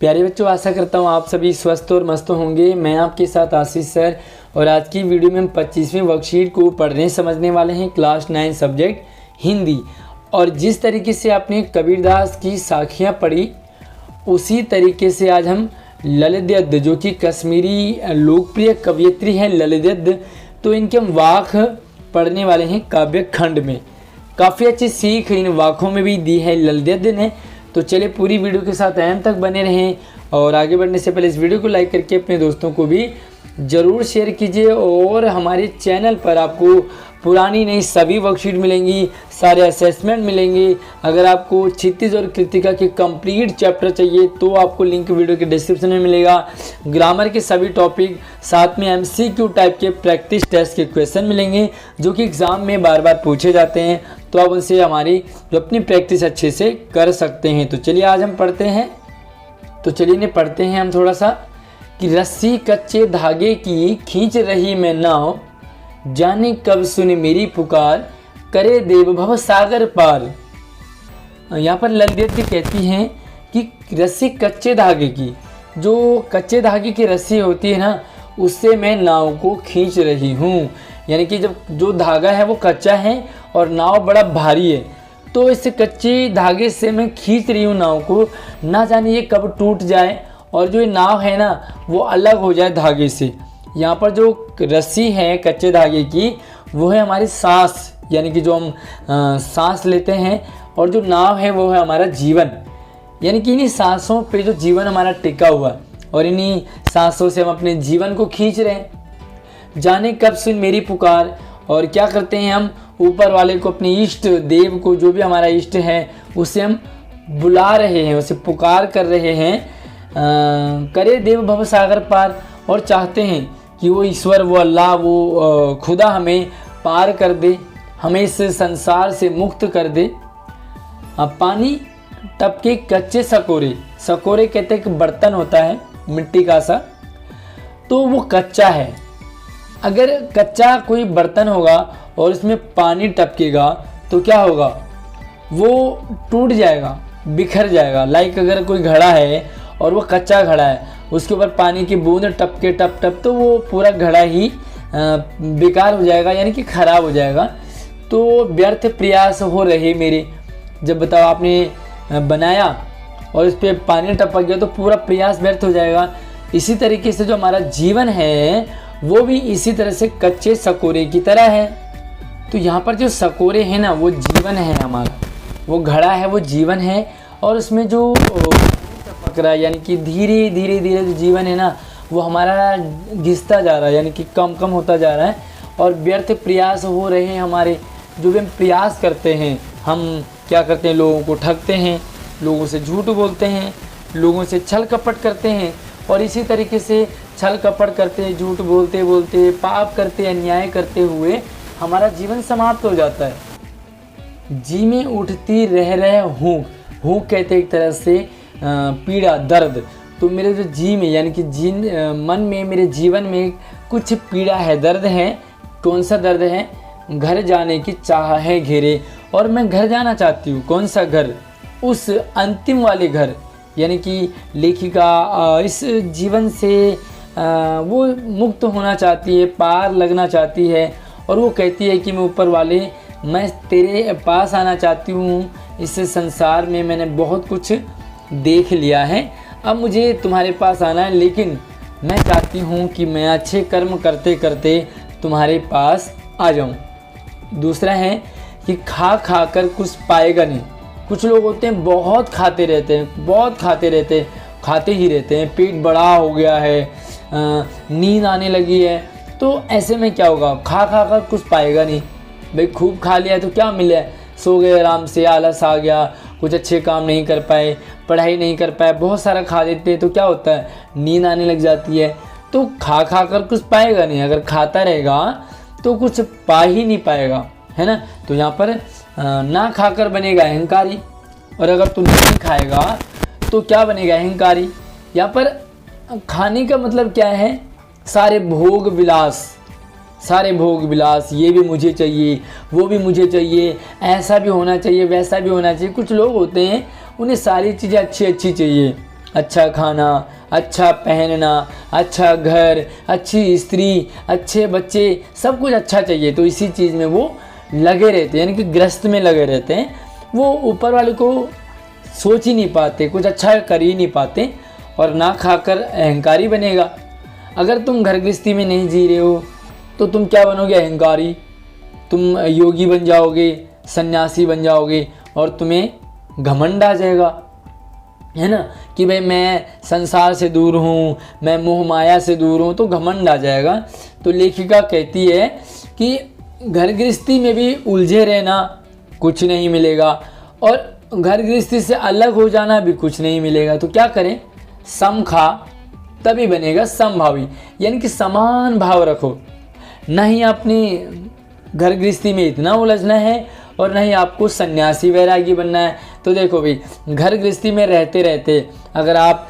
प्यारे बच्चों, आशा करता हूँ आप सभी स्वस्थ और मस्त होंगे। मैं आपके साथ आशीष सर, और आज की वीडियो में हम 25वीं वर्कशीट को पढ़ने समझने वाले हैं, क्लास 9 सब्जेक्ट हिंदी। और जिस तरीके से आपने कबीरदास की साखियाँ पढ़ी, उसी तरीके से आज हम ललित गद्य, जो कि कश्मीरी लोकप्रिय कवयित्री है ललित गद्य, तो इनके हम वाक पढ़ने वाले हैं काव्य खंड में। काफ़ी अच्छी सीख इन वाकों में भी दी है ललित गद्य ने। तो चलिए पूरी वीडियो के साथ अंत तक बने रहें, और आगे बढ़ने से पहले इस वीडियो को लाइक करके अपने दोस्तों को भी ज़रूर शेयर कीजिए। और हमारे चैनल पर आपको पुरानी नई सभी वर्कशीट मिलेंगी, सारे असेसमेंट मिलेंगे। अगर आपको क्षितिज और कृतिका के कंप्लीट चैप्टर चाहिए तो आपको लिंक वीडियो के डिस्क्रिप्शन में मिलेगा। ग्रामर के सभी टॉपिक, साथ में MCQ टाइप के प्रैक्टिस टेस्ट के क्वेश्चन मिलेंगे, जो कि एग्ज़ाम में बार बार पूछे जाते हैं, तो आप उनसे हमारी जो अपनी प्रैक्टिस अच्छे से कर सकते हैं। तो चलिए आज हम पढ़ते हैं। तो चलिए इन्हें पढ़ते हैं हम थोड़ा सा कि रस्सी कच्चे धागे की खींच रही मैं नाव, जाने कब सुने मेरी पुकार, करे देव भव सागर पार। यहाँ पर ललित गद्य कहती हैं कि रस्सी कच्चे धागे की, जो कच्चे धागे की रस्सी होती है ना, उससे मैं नाव को खींच रही हूँ। यानी कि जब जो धागा है वो कच्चा है और नाव बड़ा भारी है, तो इस कच्चे धागे से मैं खींच रही हूँ नाव को, ना जाने ये कब टूट जाए और जो ये नाव है ना वो अलग हो जाए धागे से। यहाँ पर जो रस्सी है कच्चे धागे की, वो है हमारी सांस, यानी कि जो हम सांस लेते हैं, और जो नाव है वो है हमारा जीवन। यानी कि इन्हीं सांसों पे जो जीवन हमारा टिका हुआ है, और इन्हीं सांसों से हम अपने जीवन को खींच रहे हैं। जाने कब सुन मेरी पुकार, और क्या करते हैं हम, ऊपर वाले को, अपने इष्ट देव को, जो भी हमारा इष्ट है, उसे हम बुला रहे हैं, उसे पुकार कर रहे हैं। करे देव भव सागर पार, और चाहते हैं कि वो ईश्वर, वो अल्लाह, वो खुदा हमें पार कर दे, हमें इस संसार से मुक्त कर दे। पानी टपके कच्चे सकोरे, सकोरे कहते हैं कि बर्तन होता है मिट्टी का सा, तो वो कच्चा है। अगर कच्चा कोई बर्तन होगा और उसमें पानी टपकेगा तो क्या होगा, वो टूट जाएगा, बिखर जाएगा। लाइक अगर कोई घड़ा है और वो कच्चा घड़ा है, उसके ऊपर पानी की बूंद टपके टप टप, तो वो पूरा घड़ा ही बेकार हो जाएगा, यानी कि ख़राब हो जाएगा। तो व्यर्थ प्रयास हो रहे मेरे, जब बताओ आपने बनाया और उस पर पानी टपक गया तो पूरा प्रयास व्यर्थ हो जाएगा। इसी तरीके से जो हमारा जीवन है वो भी इसी तरह से कच्चे सकोरे की तरह है। तो यहाँ पर जो सकोरे हैं ना, वो जीवन है हमारा, वो घड़ा है, वो जीवन है, और उसमें जो टपक रहा है, यानी कि धीरे धीरे धीरे जो जीवन है ना वो हमारा घिसता जा रहा है, यानी कि कम कम होता जा रहा है, और व्यर्थ प्रयास हो रहे हैं हमारे। जो भी हम प्रयास करते हैं, हम क्या करते हैं, लोगों को ठगते हैं, लोगों से झूठ बोलते हैं, लोगों से छल कपट करते हैं, और इसी तरीके से छल कपट करते, झूठ बोलते बोलते, पाप करते, अन्याय करते हुए हमारा जीवन समाप्त हो जाता है। जी में उठती रह हूँ, हूँ कहते एक तरह से पीड़ा, दर्द। तो मेरे जो जी में, यानी कि मन में, मेरे जीवन में कुछ पीड़ा है, दर्द है। कौन सा दर्द है, घर जाने की चाह है घेरे, और मैं घर जाना चाहती हूँ। कौन सा घर, उस अंतिम वाले घर, यानी कि लेखिका इस जीवन से वो मुक्त होना चाहती है, पार लगना चाहती है, और वो कहती है कि मैं ऊपर वाले, मैं तेरे पास आना चाहती हूँ। इस संसार में मैंने बहुत कुछ देख लिया है, अब मुझे तुम्हारे पास आना है, लेकिन मैं चाहती हूँ कि मैं अच्छे कर्म करते करते तुम्हारे पास आ जाऊँ। दूसरा है कि खा खा कर कुछ पाएगा नहीं। कुछ लोग होते हैं बहुत खाते रहते हैं, बहुत खाते रहते हैं, खाते ही रहते हैं, पेट बड़ा हो गया है, नींद आने लगी है, तो ऐसे में क्या होगा, खा खा कर कुछ पाएगा नहीं। भाई खूब खा लिया तो क्या मिला, सो गए आराम से, आलस आ गया, कुछ अच्छे काम नहीं कर पाए, पढ़ाई नहीं कर पाए, बहुत सारा खा लेते हैं तो क्या होता है, नींद आने लग जाती है। तो खा खा कर कुछ पाएगा नहीं, अगर खाता रहेगा तो कुछ पा ही नहीं पाएगा, है ना। तो यहाँ पर ना खाकर बनेगा अहंकारी, और अगर तू नहीं खाएगा तो क्या बनेगा, अहंकारी। यहाँ पर खाने का मतलब क्या है, सारे भोग विलास, सारे भोग विलास, ये भी मुझे चाहिए, वो भी मुझे चाहिए, ऐसा भी होना चाहिए, वैसा भी होना चाहिए। कुछ लोग होते हैं उन्हें सारी चीज़ें अच्छी अच्छी चाहिए, अच्छा खाना, अच्छा पहनना, अच्छा घर, अच्छी स्त्री, अच्छे बच्चे, सब कुछ अच्छा चाहिए। तो इसी चीज़ में वो लगे रहते हैं, यानी कि ग्रस्त में लगे रहते हैं। वो ऊपर वाले को सोच ही नहीं पाते, कुछ अच्छा कर ही नहीं पाते, और ना खाकर अहंकारी बनेगा। अगर तुम घर गृहस्थी में नहीं जी रहे हो तो तुम क्या बनोगे? अहंकारी। तुम योगी बन जाओगे, सन्यासी बन जाओगे, और तुम्हें घमंड आ जाएगा, है ना, कि भाई मैं संसार से दूर हूँ, मैं मोह माया से दूर हूँ, तो घमंड आ जाएगा। तो लेखिका कहती है कि घर गृहस्थी में भी उलझे रहना कुछ नहीं मिलेगा, और घर गृहस्थी से अलग हो जाना भी कुछ नहीं मिलेगा। तो क्या करें? सम खा तभी बनेगा समभावी, यानी कि समान भाव रखो। ना ही अपनी घर गृहस्थी में इतना उलझना है और ना ही आपको सन्यासी वैरागी बनना है। तो देखो भाई, घर गृहस्थी में रहते रहते अगर आप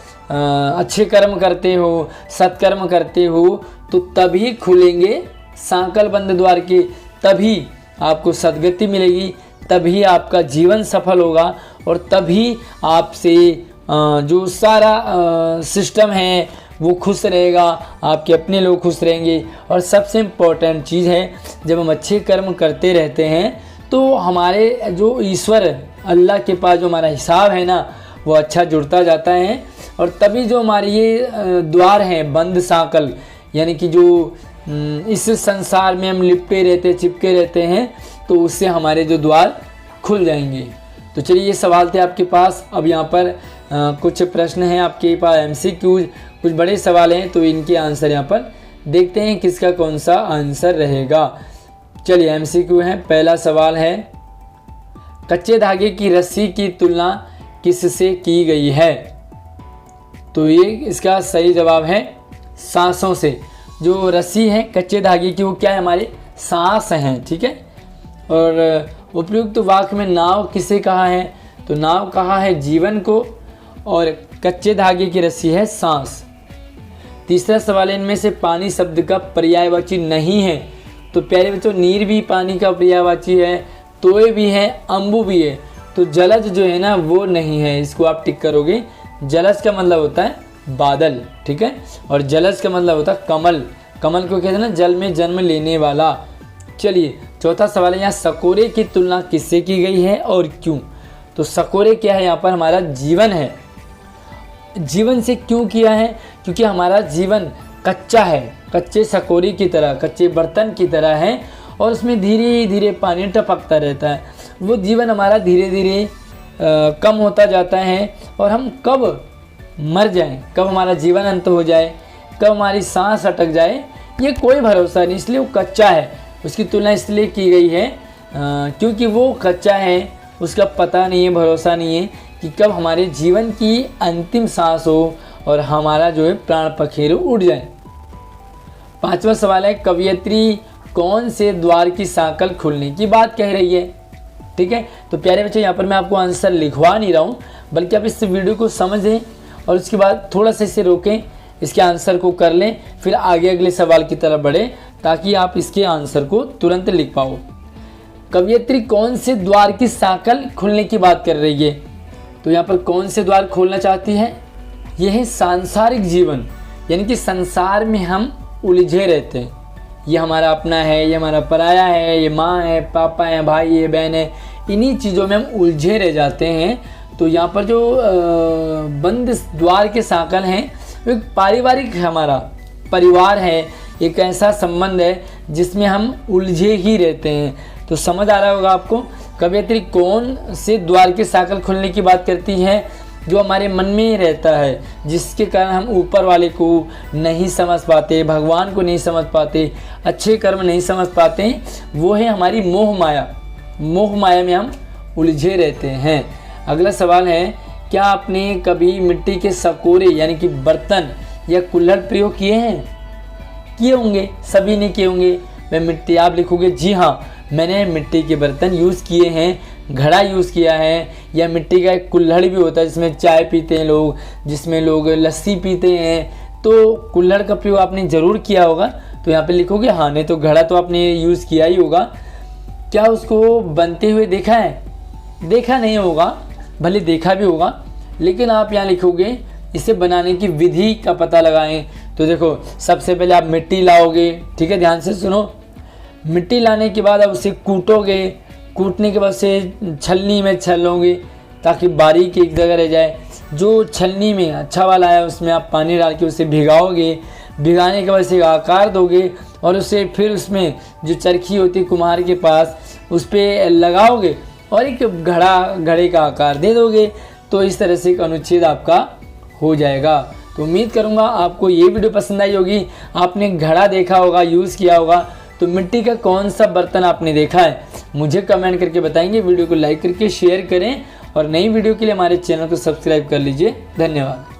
अच्छे कर्म करते हो, सत्कर्म करते हो, तो तभी खुलेंगे सांकल बंद द्वार के, तभी आपको सद्गति मिलेगी, तभी आपका जीवन सफल होगा, और तभी आपसे जो सारा सिस्टम है वो खुश रहेगा, आपके अपने लोग खुश रहेंगे। और सबसे इम्पोर्टेंट चीज़ है, जब हम अच्छे कर्म करते रहते हैं तो हमारे जो ईश्वर अल्लाह के पास जो हमारा हिसाब है ना, वो अच्छा जुड़ता जाता है, और तभी जो हमारे ये द्वार हैं बंद सांकल, यानी कि जो इस संसार में हम लिपटे रहते, चिपके रहते हैं, तो उससे हमारे जो द्वार खुल जाएंगे। तो चलिए, ये सवाल थे आपके पास। अब यहाँ पर कुछ प्रश्न हैं आपके पास, MCQ, कुछ बड़े सवाल हैं, तो इनके आंसर यहाँ पर देखते हैं किसका कौन सा आंसर रहेगा। चलिए, MCQ है। पहला सवाल है, कच्चे धागे की रस्सी की तुलना किससे की गई है? तो ये इसका सही जवाब है सांसों से। जो रस्सी है कच्चे धागे की, वो क्या है? हमारे सांस हैं, ठीक है। और उपयुक्त वाक्य में नाव किसे कहा है? तो नाव कहा है जीवन को, और कच्चे धागे की रस्सी है सांस। तीसरा सवाल है, इनमें से पानी शब्द का पर्यायवाची नहीं है। तो प्यारे बच्चों, नीर भी पानी का पर्यायवाची है, तोय भी है, अम्बु भी है। तो जलज जो है ना, वो नहीं है, इसको आप टिक करोगे। जलज का मतलब होता है बादल, ठीक है, और जलज का मतलब होता है कमल। कमल को कहते हैं ना जल में जन्म लेने वाला। चलिए, चौथा सवाल है, यहाँ सकोरे की तुलना किससे की गई है और क्यों? तो सकोरे क्या है? यहाँ पर हमारा जीवन है। जीवन से क्यों किया है? क्योंकि हमारा जीवन कच्चा है, कच्चे सकोरे की तरह, कच्चे बर्तन की तरह है, और उसमें धीरे धीरे पानी टपकता रहता है। वो जीवन हमारा धीरे धीरे कम होता जाता है, और हम कब मर जाएं, कब हमारा जीवन अंत हो जाए, कब हमारी सांस अटक जाए, ये कोई भरोसा नहीं। इसलिए वो कच्चा है। उसकी तुलना इसलिए की गई है क्योंकि वो कच्चा है, उसका पता नहीं है, भरोसा नहीं है कि कब हमारे जीवन की अंतिम सांस हो और हमारा जो है प्राण पखेरु उड़ जाए। पांचवा सवाल है, कवयित्री कौन से द्वार की सांकल खुलने की बात कह रही है? ठीक है, तो प्यारे बच्चों, यहाँ पर मैं आपको आंसर लिखवा नहीं रहा हूँ, बल्कि आप इस वीडियो को समझें और उसके बाद थोड़ा सा इसे रोकें, इसके आंसर को कर लें, फिर आगे अगले सवाल की तरफ बढ़ें, ताकि आप इसके आंसर को तुरंत लिख पाओ। कवयित्री कौन से द्वार की सांकल खुलने की बात कर रही है? तो यहाँ पर कौन से द्वार खोलना चाहती है? यह है सांसारिक जीवन, यानी कि संसार में हम उलझे रहते हैं। ये हमारा अपना है, ये हमारा पराया है, ये माँ है, पापा है, भाई है, बहन है, इन्हीं चीज़ों में हम उलझे रह जाते हैं। तो यहाँ पर जो बंद द्वार के सांकल हैं, वो एक पारिवारिक हमारा परिवार है, एक ऐसा संबंध है जिसमें हम उलझे ही रहते हैं। तो समझ आ रहा होगा आपको, कवयित्री कौन से द्वार के सांकल खुलने की बात करती है? जो हमारे मन में ही रहता है, जिसके कारण हम ऊपर वाले को नहीं समझ पाते, भगवान को नहीं समझ पाते, अच्छे कर्म नहीं समझ पाते, वो है हमारी मोह माया। मोह माया में हम उलझे रहते हैं। अगला सवाल है, क्या आपने कभी मिट्टी के सकोरे यानी कि बर्तन या कुल्हड़ प्रयोग किए हैं? किए होंगे, सभी ने किए होंगे। मैं मिट्टी, आप लिखोगे जी हाँ, मैंने मिट्टी के बर्तन यूज़ किए हैं, घड़ा यूज़ किया है, या मिट्टी का एक कुल्हड़ भी होता है जिसमें चाय पीते हैं लोग, जिसमें लोग लस्सी पीते हैं। तो कुल्हड़ का प्रयोग आपने ज़रूर किया होगा। तो यहाँ पे लिखोगे हाँ, नहीं तो घड़ा तो आपने यूज़ किया ही होगा। क्या उसको बनते हुए देखा है? देखा नहीं होगा, भले देखा भी होगा, लेकिन आप यहाँ लिखोगे इसे बनाने की विधि का पता लगाएं। तो देखो, सबसे पहले आप मिट्टी लाओगे, ठीक है, ध्यान से सुनो। मिट्टी लाने के बाद आप उसे कूटोगे, कूटने के बाद उसे छलनी में छलोगे ताकि बारीक एक जगह रह जाए। जो छलनी में अच्छा वाला है उसमें आप पानी डाल के उसे भिगाओगे, भिगाने के बाद उसे आकार दोगे और उसे फिर उसमें जो चरखी होती है कुम्हार के पास उस पर लगाओगे और एक घड़े का आकार दे दोगे। तो इस तरह से एक अनुच्छेद आपका हो जाएगा। तो उम्मीद करूँगा आपको ये वीडियो पसंद आई होगी। आपने घड़ा देखा होगा, यूज़ किया होगा, तो मिट्टी का कौन सा बर्तन आपने देखा है मुझे कमेंट करके बताएंगे। वीडियो को लाइक करके शेयर करें और नई वीडियो के लिए हमारे चैनल को सब्सक्राइब कर लीजिए। धन्यवाद।